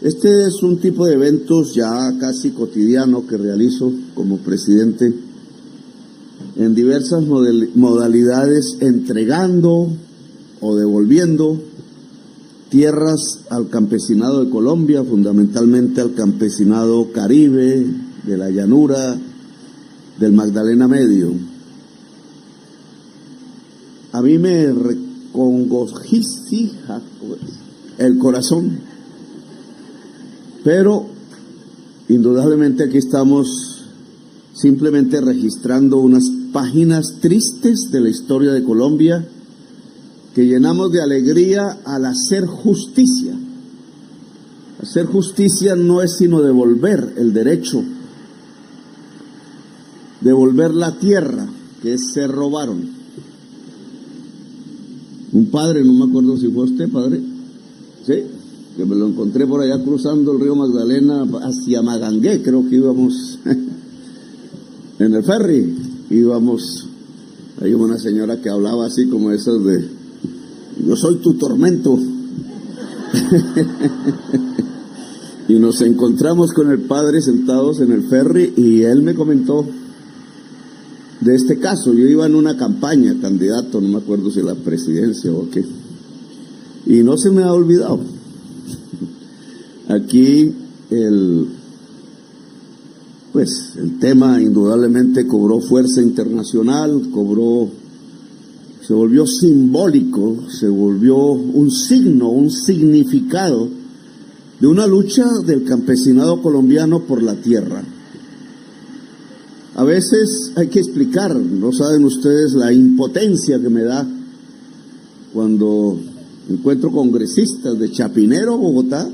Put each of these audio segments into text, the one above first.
Este es un tipo de eventos ya casi cotidiano que realizo como presidente en diversas modalidades, entregando o devolviendo tierras al campesinado de Colombia, fundamentalmente al campesinado caribe, de la llanura, del Magdalena Medio. A mí me recongocija el corazón, pero indudablemente aquí estamos simplemente registrando unas páginas tristes de la historia de Colombia que llenamos de alegría al hacer justicia. Hacer justicia no es sino devolver el derecho, devolver la tierra que se robaron. Un padre, no me acuerdo si fue usted, padre, sí, que me lo encontré por allá cruzando el río Magdalena hacia Magangué, creo que íbamos en el ferry, íbamos, hay una señora que hablaba así como esas de yo soy tu tormento. Y nos encontramos con el padre sentados en el ferry y él me comentó de este caso. Yo iba en una campaña, candidato, no me acuerdo si la presidencia o qué, y no se me ha olvidado. Aquí el tema indudablemente cobró fuerza internacional, se volvió simbólico, se volvió un signo, un significado de una lucha del campesinado colombiano por la tierra. A veces hay que explicar, no saben ustedes la impotencia que me da cuando encuentro congresistas de Chapinero, Bogotá,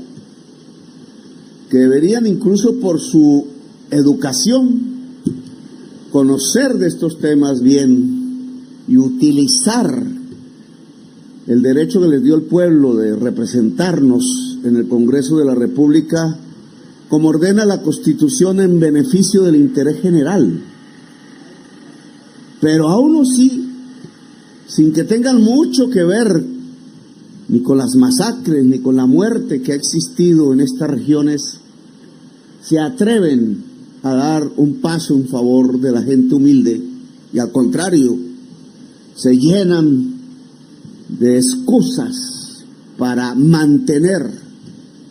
que deberían incluso por su educación conocer de estos temas bien y utilizar el derecho que les dio el pueblo de representarnos en el Congreso de la República como ordena la Constitución en beneficio del interés general. Pero aún así, sin que tengan mucho que ver ni con las masacres ni con la muerte que ha existido en estas regiones, se atreven a dar un paso en favor de la gente humilde y al contrario, se llenan de excusas para mantener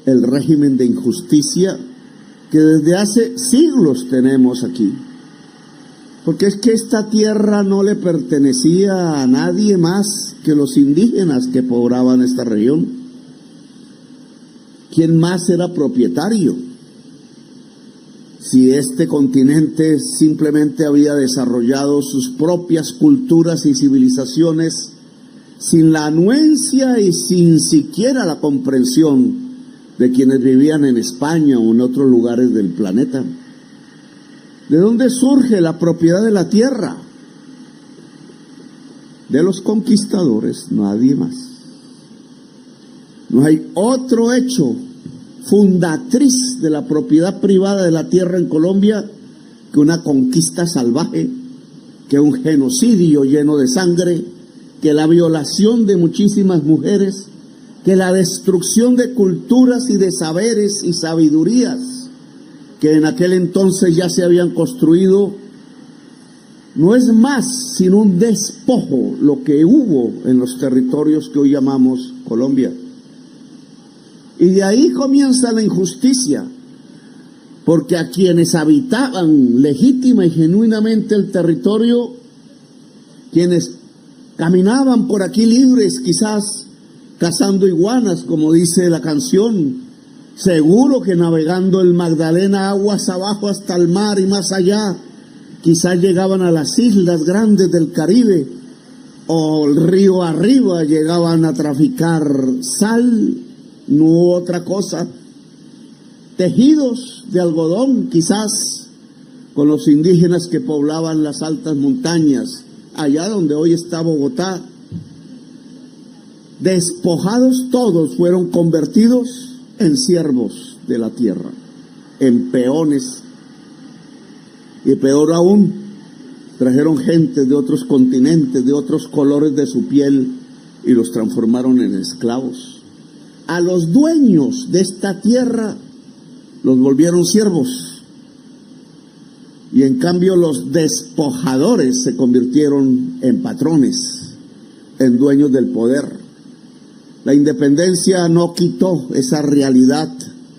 el régimen de injusticia que desde hace siglos tenemos aquí. Porque es que esta tierra no le pertenecía a nadie más que los indígenas que poblaban esta región. ¿Quién más era propietario? Si este continente simplemente había desarrollado sus propias culturas y civilizaciones sin la anuencia y sin siquiera la comprensión de quienes vivían en España o en otros lugares del planeta. ¿De dónde surge la propiedad de la tierra? De los conquistadores, nadie más. No hay otro hecho fundatriz de la propiedad privada de la tierra en Colombia que una conquista salvaje, que un genocidio lleno de sangre, que la violación de muchísimas mujeres, que la destrucción de culturas y de saberes y sabidurías que en aquel entonces ya se habían construido. No es más sino un despojo lo que hubo en los territorios que hoy llamamos Colombia. Y de ahí comienza la injusticia, porque a quienes habitaban legítima y genuinamente el territorio, quienes caminaban por aquí libres, quizás cazando iguanas, como dice la canción, seguro que navegando el Magdalena aguas abajo hasta el mar y más allá, quizás llegaban a las islas grandes del Caribe, o el río arriba llegaban a traficar sal, no otra cosa, tejidos de algodón quizás con los indígenas que poblaban las altas montañas, allá donde hoy está Bogotá. Despojados todos, fueron convertidos en siervos de la tierra, en peones, y peor aún, trajeron gente de otros continentes, de otros colores de su piel, y los transformaron en esclavos. a los dueños de esta tierra los volvieron siervos, y en cambio los despojadores se convirtieron en patrones, en dueños del poder. La independencia no quitó esa realidad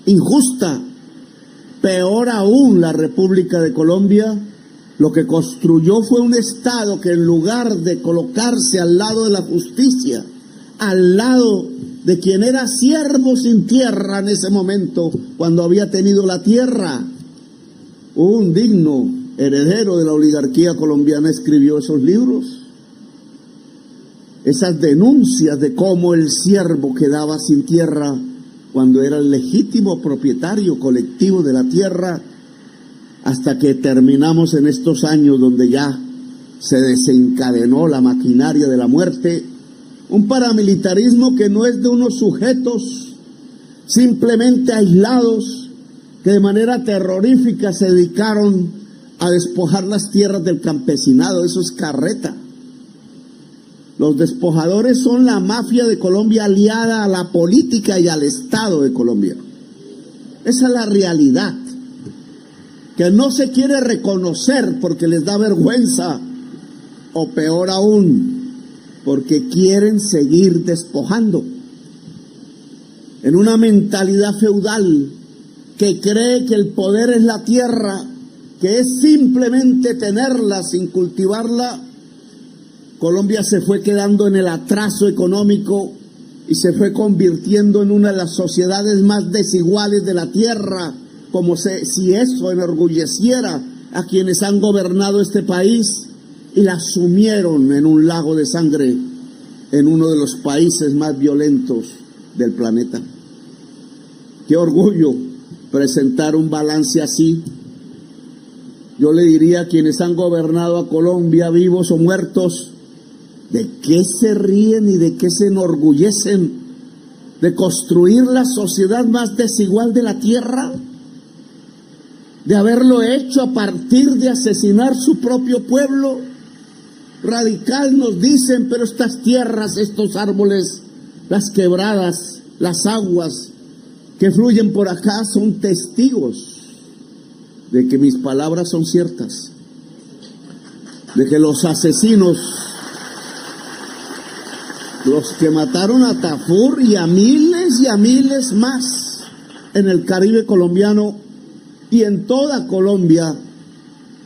injusta. Peor aún, la República de Colombia lo que construyó fue un Estado que, en lugar de colocarse al lado de la justicia, al lado de quien era siervo sin tierra en ese momento, cuando había tenido la tierra, un digno heredero de la oligarquía colombiana escribió esos libros, esas denuncias de cómo el siervo quedaba sin tierra cuando era el legítimo propietario colectivo de la tierra, hasta que terminamos en estos años donde ya se desencadenó la maquinaria de la muerte, un paramilitarismo que no es de unos sujetos simplemente aislados que de manera terrorífica se dedicaron a despojar las tierras del campesinado. Eso es carreta. Los despojadores son la mafia de Colombia aliada a la política y al Estado de Colombia. Esa es la realidad, que no se quiere reconocer porque les da vergüenza, o peor aún, porque quieren seguir despojando. En una mentalidad feudal que cree que el poder es la tierra, que es simplemente tenerla sin cultivarla, Colombia se fue quedando en el atraso económico y se fue convirtiendo en una de las sociedades más desiguales de la tierra, como si eso enorgulleciera a quienes han gobernado este país, y la sumieron en un lago de sangre en uno de los países más violentos del planeta. Qué orgullo presentar un balance así. Yo le diría a quienes han gobernado a Colombia, vivos o muertos, ¿de qué se ríen y de qué se enorgullecen? ¿De construir la sociedad más desigual de la tierra? ¿De haberlo hecho a partir de asesinar su propio pueblo? Radical nos dicen, pero estas tierras, estos árboles, las quebradas, las aguas que fluyen por acá son testigos de que mis palabras son ciertas, de que los asesinos, los que mataron a Tafur y a miles más en el Caribe colombiano y en toda Colombia,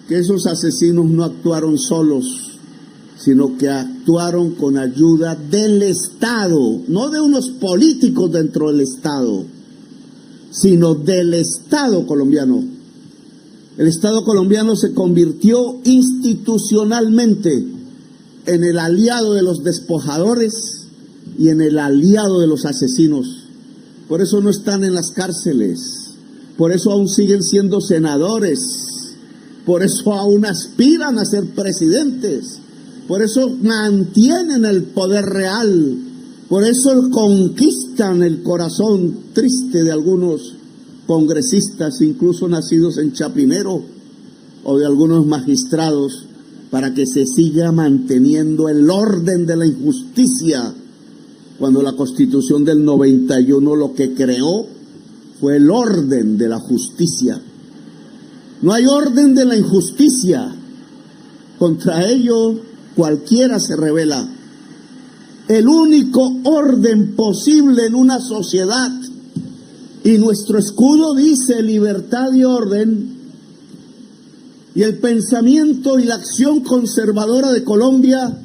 que esos asesinos no actuaron solos, sino que actuaron con ayuda del Estado, no de unos políticos dentro del Estado, sino del Estado colombiano. El Estado colombiano se convirtió institucionalmente en el aliado de los despojadores y en el aliado de los asesinos. Por eso no están en las cárceles, por eso aún siguen siendo senadores, por eso aún aspiran a ser presidentes, por eso mantienen el poder real, por eso conquistan el corazón triste de algunos congresistas, incluso nacidos en Chapinero, o de algunos magistrados, para que se siga manteniendo el orden de la injusticia, cuando la Constitución del 91 lo que creó fue el orden de la justicia. No hay orden de la injusticia. Contra ello cualquiera se rebela. El único orden posible en una sociedad, y nuestro escudo dice libertad y orden, y el pensamiento y la acción conservadora de Colombia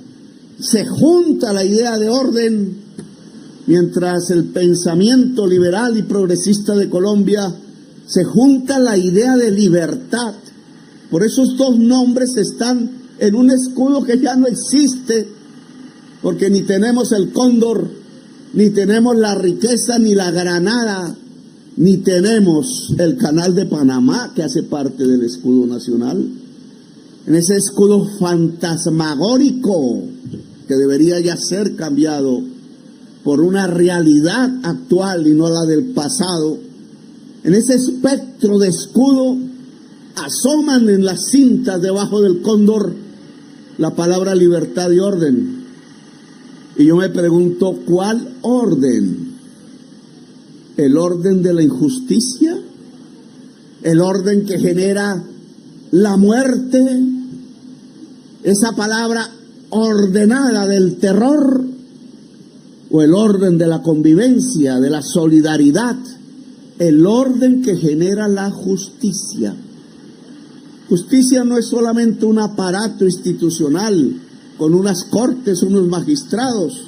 se junta a la idea de orden, mientras el pensamiento liberal y progresista de Colombia se junta a la idea de libertad. Por esos dos nombres están en un escudo que ya no existe, porque ni tenemos el cóndor, ni tenemos la riqueza, ni la granada, ni tenemos el canal de Panamá, que hace parte del escudo nacional. En ese escudo fantasmagórico, que debería ya ser cambiado por una realidad actual y no la del pasado, en ese espectro de escudo asoman en las cintas debajo del cóndor la palabra libertad y orden. Y yo me pregunto, ¿cuál orden? el orden de la injusticia, el orden que genera la muerte, esa palabra ordenada del terror, o el orden de la convivencia, de la solidaridad, el orden que genera la justicia. Justicia no es solamente un aparato institucional con unas cortes, unos magistrados,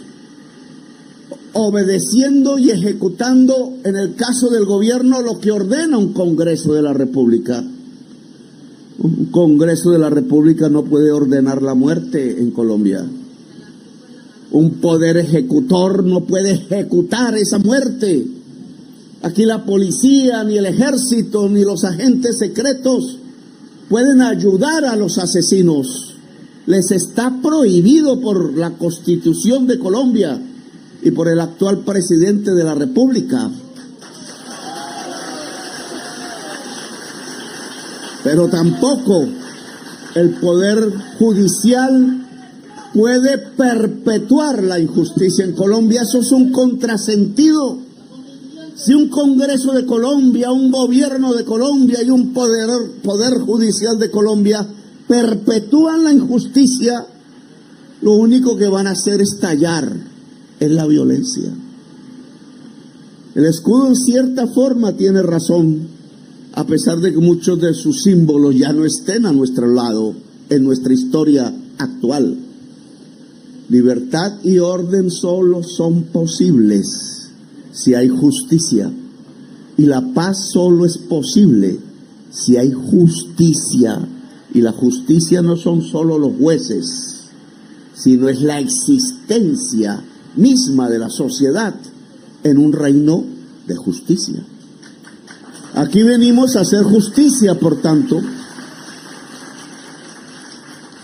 obedeciendo y ejecutando, en el caso del gobierno, lo que ordena un Congreso de la República. Un Congreso de la República no puede ordenar la muerte en Colombia. Un poder ejecutor no puede ejecutar esa muerte. Aquí la policía, ni el ejército, ni los agentes secretos pueden ayudar a los asesinos. Les está prohibido por la Constitución de Colombia y por el actual presidente de la República. Pero tampoco el Poder Judicial puede perpetuar la injusticia en Colombia. Eso es un contrasentido. Si un Congreso de Colombia, un gobierno de Colombia y un poder Judicial de Colombia perpetúan la injusticia, lo único que van a hacer es estallar en la violencia. El escudo en cierta forma tiene razón, a pesar de que muchos de sus símbolos ya no estén a nuestro lado en nuestra historia actual. Libertad y orden solo son posibles si hay justicia, y la paz solo es posible si hay justicia, y la justicia no son solo los jueces, sino es la existencia misma de la sociedad en un reino de justicia. Aquí venimos a hacer justicia, por tanto,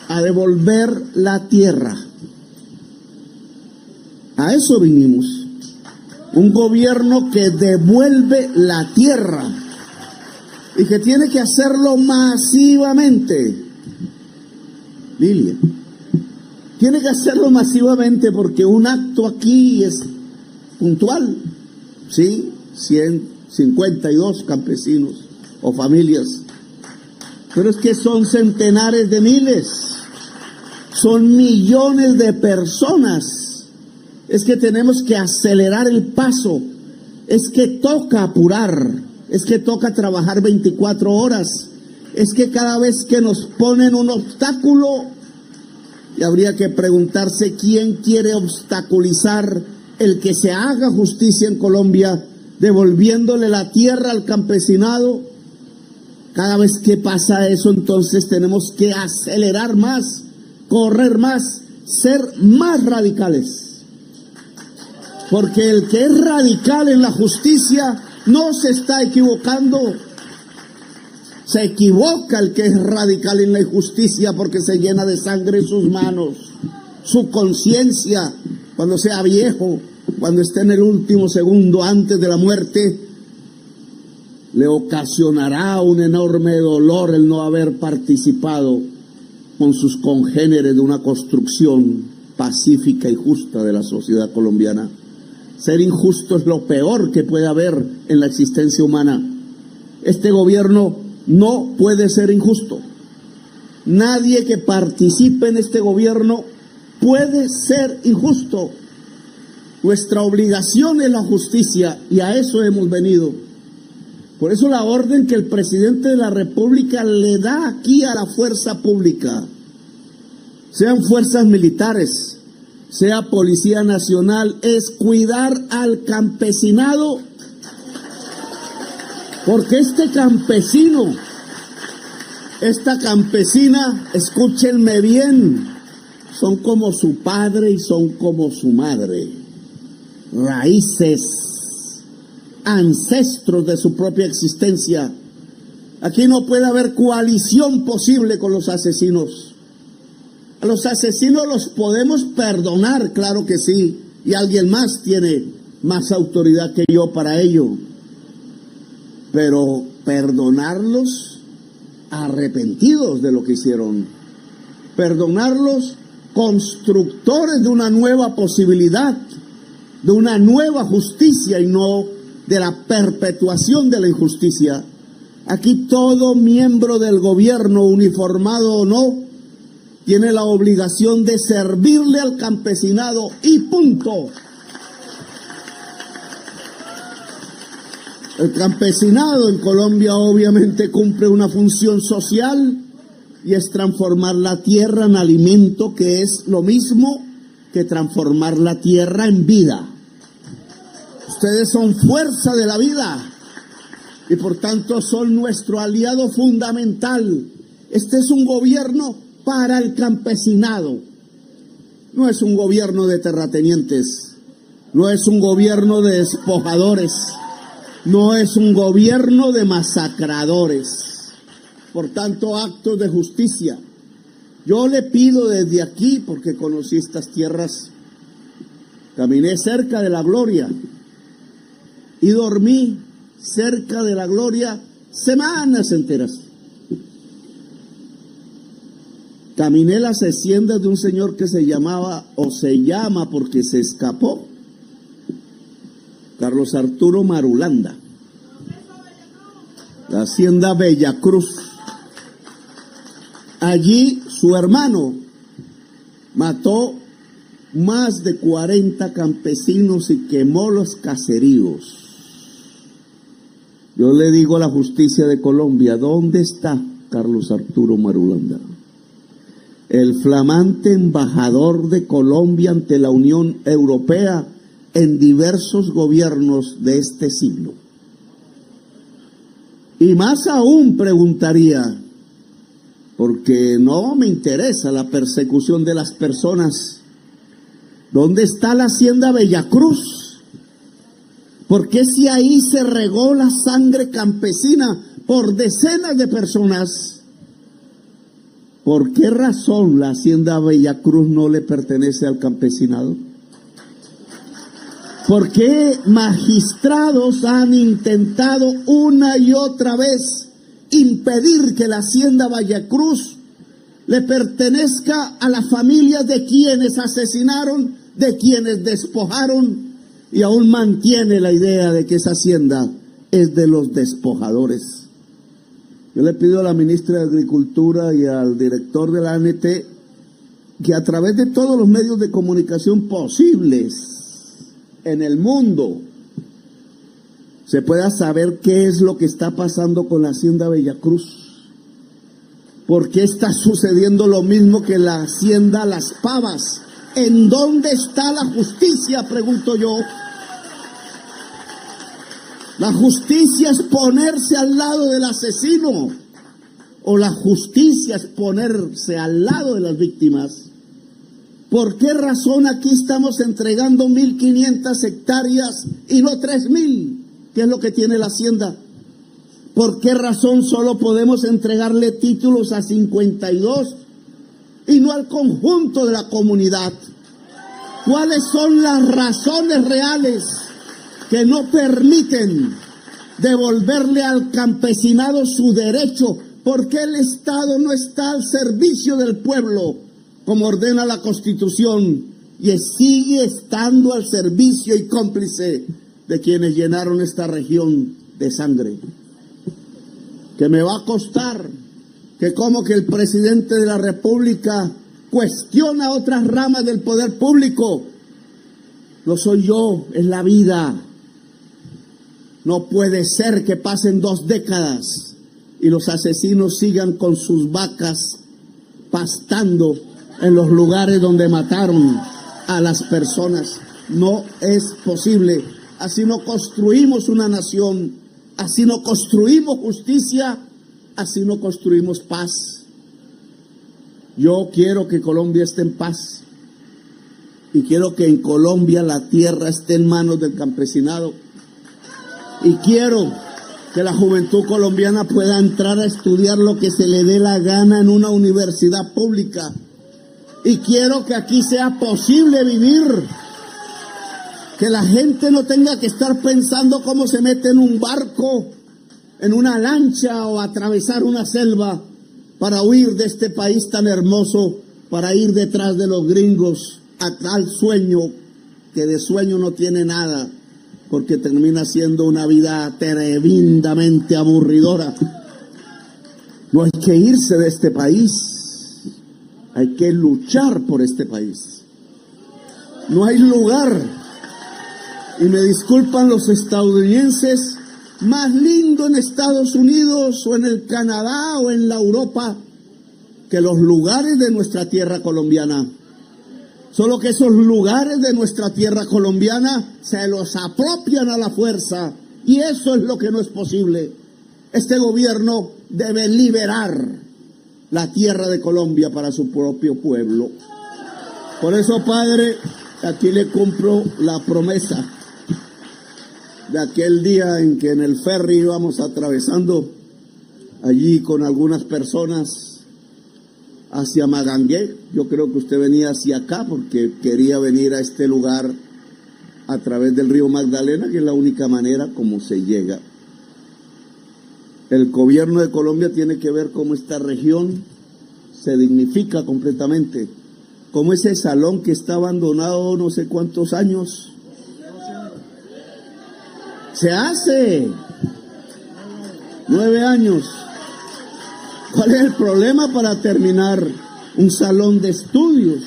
a devolver la tierra. A eso vinimos. Un gobierno que devuelve la tierra y que tiene que hacerlo masivamente. Lilia, tiene que hacerlo masivamente porque un acto aquí es puntual, ¿sí? 152 campesinos o familias, pero es que son centenares de miles, son millones de personas. Es que tenemos que acelerar el paso, es que toca apurar, es que toca trabajar 24 horas, es que cada vez que nos ponen un obstáculo, y habría que preguntarse quién quiere obstaculizar el que se haga justicia en Colombia, devolviéndole la tierra al campesinado. Cada vez que pasa eso, entonces tenemos que acelerar más, correr más, ser más radicales. Porque el que es radical en la justicia no se está equivocando. Se equivoca el que es radical en la injusticia porque se llena de sangre sus manos, su conciencia, cuando sea viejo, cuando esté en el último segundo antes de la muerte, le ocasionará un enorme dolor el no haber participado con sus congéneres de una construcción pacífica y justa de la sociedad colombiana. Ser injusto es lo peor que puede haber en la existencia humana. Este gobierno no puede ser injusto. Nadie que participe en este gobierno puede ser injusto. Nuestra obligación es la justicia y a eso hemos venido. Por eso la orden que el presidente de la República le da aquí a la fuerza pública, sean fuerzas militares, sea Policía Nacional, es cuidar al campesinado, porque este campesino, esta campesina, escúchenme bien, son como su padre y son como su madre, raíces, ancestros de su propia existencia. Aquí no puede haber coalición posible con los asesinos. A los asesinos los podemos perdonar, claro que sí, y alguien más tiene más autoridad que yo para ello. Pero perdonarlos arrepentidos de lo que hicieron, perdonarlos constructores de una nueva posibilidad, de una nueva justicia y no de la perpetuación de la injusticia. Aquí todo miembro del gobierno, uniformado o no, tiene la obligación de servirle al campesinado y punto. El campesinado en Colombia obviamente cumple una función social y es transformar la tierra en alimento, que es lo mismo que transformar la tierra en vida. Ustedes son fuerza de la vida y por tanto son nuestro aliado fundamental. Este es un gobierno para el campesinado. No es un gobierno de terratenientes, no es un gobierno de despojadores, no es un gobierno de masacradores. Por tanto, actos de justicia. Yo le pido desde aquí, porque conocí estas tierras, caminé cerca de la Gloria y dormí cerca de la Gloria semanas enteras. Caminé las haciendas de un señor que se llamaba, o se llama porque se escapó, Carlos Arturo Marulanda, la hacienda Bellacruz. Allí su hermano mató más de 40 campesinos y quemó los caseríos. Yo le digo a la justicia de Colombia, ¿dónde está Carlos Arturo Marulanda? El flamante embajador de Colombia ante la Unión Europea en diversos gobiernos de este siglo. Y más aún preguntaría, porque no me interesa la persecución de las personas, ¿dónde está la hacienda Bellacruz? ¿Por qué si ahí se regó la sangre campesina por decenas de personas? ¿Por qué razón la hacienda Bellacruz no le pertenece al campesinado? ¿Por qué magistrados han intentado una y otra vez impedir que la hacienda Bellacruz le pertenezca a las familias de quienes asesinaron, de quienes despojaron, y aún mantiene la idea de que esa hacienda es de los despojadores? Yo le pido a la ministra de Agricultura y al director de la ANT que a través de todos los medios de comunicación posibles en el mundo se pueda saber qué es lo que está pasando con la hacienda Bellacruz. ¿Por qué está sucediendo lo mismo que la hacienda Las Pavas? ¿En dónde está la justicia?, pregunto yo. La justicia es ponerse al lado del asesino, o la justicia es ponerse al lado de las víctimas. ¿Por qué razón aquí estamos entregando 1.500 hectáreas y no 3.000, que es lo que tiene la hacienda? ¿Por qué razón solo podemos entregarle títulos a 52 y no al conjunto de la comunidad? ¿Cuáles son las razones reales que no permiten devolverle al campesinado su derecho? ¿Por qué el Estado no está al servicio del pueblo, como ordena la Constitución, y sigue estando al servicio y cómplice de quienes llenaron esta región de sangre? Que me va a costar, que como que el presidente de la República cuestiona otras ramas del poder público. No soy yo, es la vida. No puede ser que pasen 2 décadas y los asesinos sigan con sus vacas pastando en los lugares donde mataron a las personas. No es posible. Así no construimos una nación, así no construimos justicia, así no construimos paz. Yo quiero que Colombia esté en paz y quiero que en Colombia la tierra esté en manos del campesinado. Y quiero que la juventud colombiana pueda entrar a estudiar lo que se le dé la gana en una universidad pública. Y quiero que aquí sea posible vivir, que la gente no tenga que estar pensando cómo se mete en un barco, en una lancha o atravesar una selva para huir de este país tan hermoso, para ir detrás de los gringos a tal sueño que de sueño no tiene nada. porque termina siendo una vida tremendamente aburridora. No hay que irse de este país, hay que luchar por este país. No hay lugar, y me disculpan los estadounidenses, más lindo en Estados Unidos o en el Canadá o en la Europa que los lugares de nuestra tierra colombiana. Solo que esos lugares de nuestra tierra colombiana se los apropian a la fuerza, y eso es lo que no es posible. Este gobierno debe liberar la tierra de Colombia para su propio pueblo. Por eso, padre, aquí le cumplo la promesa de aquel día en que en el ferry íbamos atravesando allí con algunas personas hacia Magangué. Yo creo que usted venía hacia acá porque quería venir a este lugar a través del río Magdalena, que es la única manera como se llega. El gobierno de Colombia tiene que ver cómo esta región se dignifica completamente, como ese salón que está abandonado no sé cuántos años. Se hace 9 años. ¿Cuál es el problema para terminar un salón de estudios?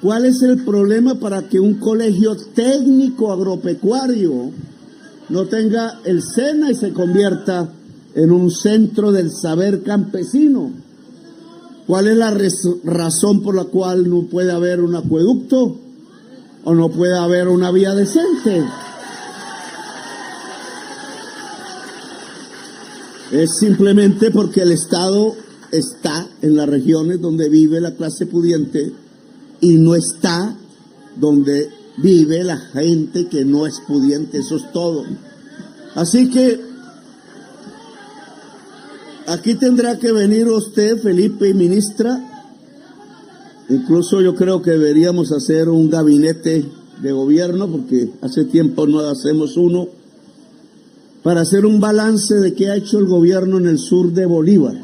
¿Cuál es el problema para que un colegio técnico agropecuario no tenga el SENA y se convierta en un centro del saber campesino? ¿Cuál es la razón por la cual no puede haber un acueducto o no puede haber una vía decente? Es simplemente porque el Estado está en las regiones donde vive la clase pudiente y no está donde vive la gente que no es pudiente. Eso es todo. Así que aquí tendrá que venir usted, Felipe, y ministra. Incluso yo creo que deberíamos hacer un gabinete de gobierno, porque hace tiempo no hacemos uno, para hacer un balance de qué ha hecho el gobierno en el sur de Bolívar.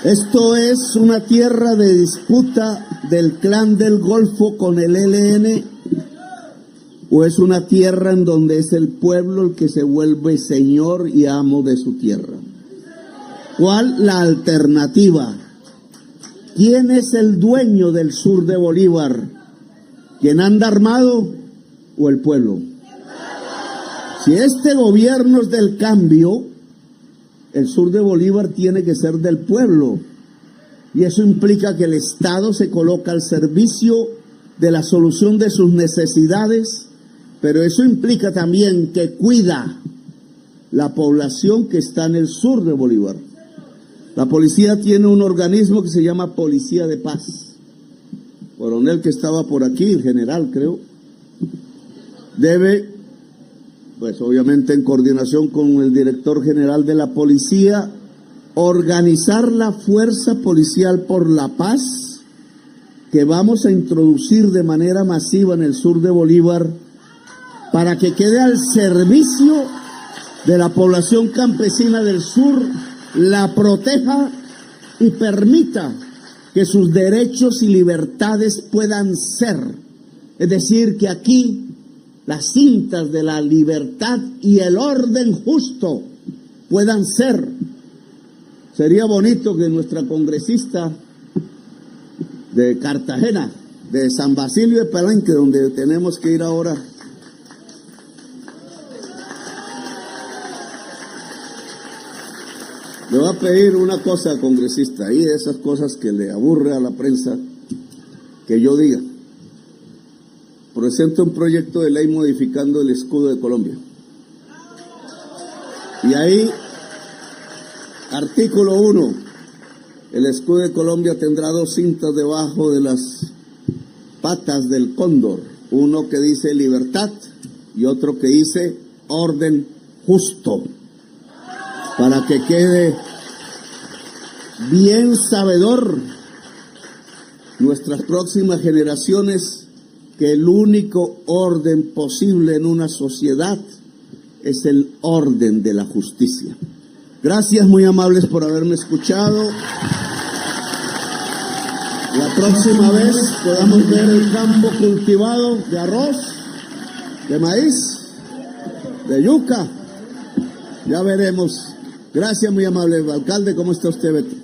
Esto es una tierra de disputa del clan del Golfo con el ELN, o es una tierra en donde es el pueblo el que se vuelve señor y amo de su tierra. ¿Cuál la alternativa? ¿Quién es el dueño del sur de Bolívar? ¿Quién anda armado o el pueblo? Si este gobierno es del cambio, el sur de Bolívar tiene que ser del pueblo, y eso implica que el Estado se coloca al servicio de la solución de sus necesidades, pero eso implica también que cuida la población que está en el sur de Bolívar. La policía tiene un organismo que se llama Policía de Paz. Coronel que estaba por aquí, el general creo, debe, pues obviamente en coordinación con el director general de la policía, organizar la fuerza policial por la paz que vamos a introducir de manera masiva en el sur de Bolívar, para que quede al servicio de la población campesina del sur, la proteja y permita que sus derechos y libertades puedan ser. Es decir, que aquí las cintas de la libertad y el orden justo puedan ser. Sería bonito que nuestra congresista de Cartagena, de San Basilio de Palenque, donde tenemos que ir ahora, le voy a pedir una cosa, congresista, y de esas cosas que le aburre a la prensa que yo diga. Presento un proyecto de ley modificando el escudo de Colombia. Y ahí, artículo 1, el escudo de Colombia tendrá 2 cintas debajo de las patas del cóndor. Uno que dice libertad y otro que dice orden justo. Para que quede bien sabedor nuestras próximas generaciones que el único orden posible en una sociedad es el orden de la justicia. Gracias, muy amables por haberme escuchado. La La próxima vez podamos ver el campo cultivado de arroz, de maíz, de yuca. Ya veremos. Gracias, muy amable alcalde. ¿Cómo está usted, Beto?